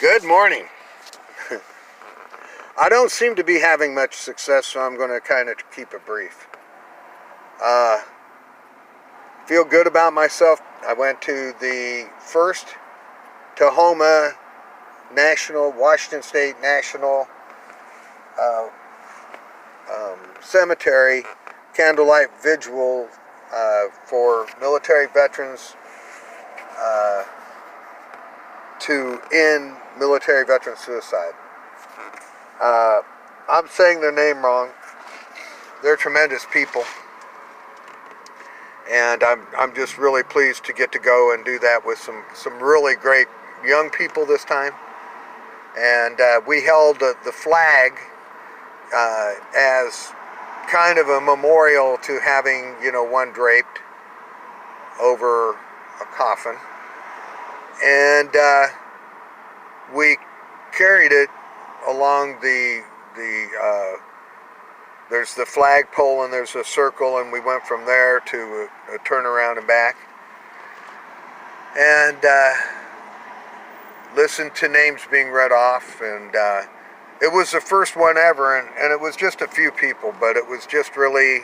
Good morning. I don't seem to be having much success, so I'm going to kind of keep it brief. Feel good about myself. I went to the first Tahmoa National, Washington State National Cemetery Candlelight Vigil for military veterans to end military veteran suicide. I'm saying their name wrong. They're tremendous people, and I'm just really pleased to get to go and do that with some really great young people this time. And we held the flag as kind of a memorial to having, one draped over a coffin, and we carried it along there's the flagpole and there's a circle, and we went from there to a turnaround and back, and listened to names being read off, and it was the first one ever, and it was just a few people, but it was just really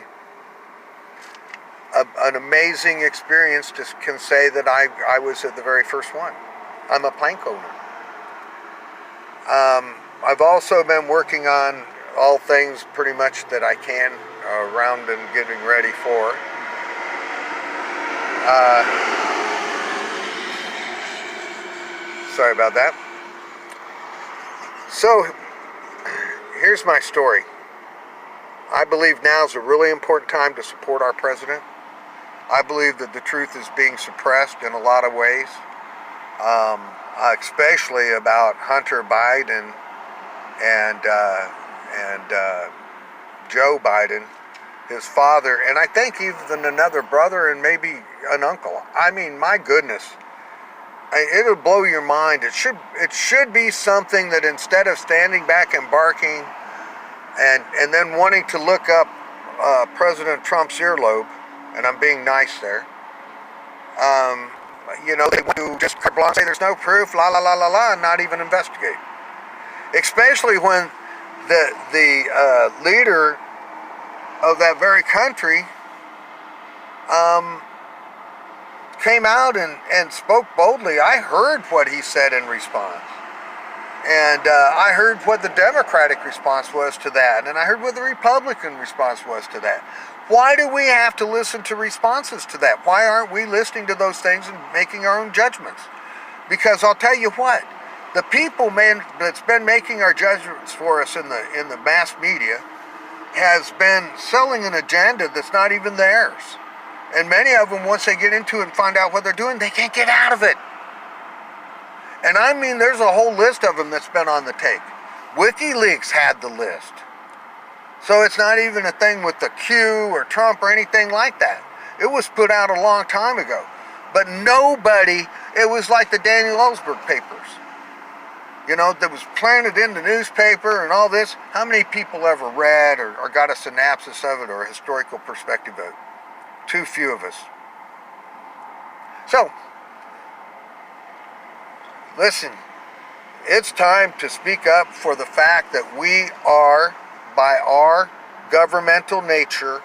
an amazing experience. Just can say that I was at the very first one. I'm a plank owner. I've also been working on all things pretty much that I can around and getting ready for. Sorry about that. So, here's my story. I believe now is a really important time to support our president. I believe that the truth is being suppressed in a lot of ways, especially about Hunter Biden and Joe Biden, his father, and I think even another brother and maybe an uncle. I mean, my goodness, it'll blow your mind. It should be something that instead of standing back and barking and then wanting to look up President Trump's earlobe, and I'm being nice there, they do just carte blanche, say there's no proof, la la la la la, and not even investigate. Especially when the leader of that very country came out and spoke boldly. I heard what he said in response. And I heard what the Democratic response was to that. And I heard what the Republican response was to that. Why do we have to listen to responses to that? Why aren't we listening to those things and making our own judgments? Because I'll tell you what, the people that's been making our judgments for us in the mass media has been selling an agenda that's not even theirs. And many of them, once they get into it and find out what they're doing, they can't get out of it. And I mean, there's a whole list of them that's been on the take. WikiLeaks had the list. So it's not even a thing with the Q or Trump or anything like that. It was put out a long time ago. But nobody, it was like the Daniel Ellsberg papers, that was planted in the newspaper and all this. How many people ever read or got a synopsis of it or a historical perspective of it? Too few of us. So, listen, it's time to speak up for the fact that we are, by our governmental nature,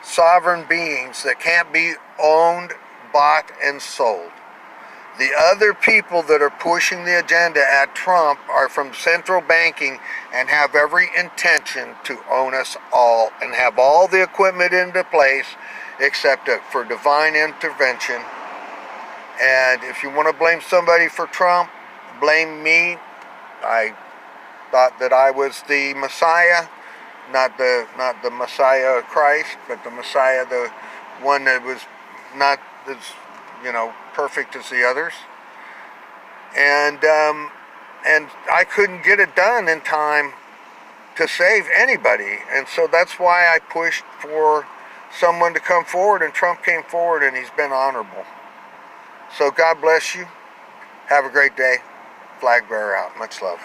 sovereign beings that can't be owned, bought, and sold. The other people that are pushing the agenda at Trump are from central banking and have every intention to own us all and have all the equipment into place except for divine intervention. And if you want to blame somebody for Trump, blame me. I thought that I was the Messiah, not the Messiah of Christ, but the Messiah, the one that was not as perfect as the others. And I couldn't get it done in time to save anybody. And so that's why I pushed for someone to come forward, and Trump came forward, and he's been honorable. So God bless you. Have a great day. Flag bearer out. Much love.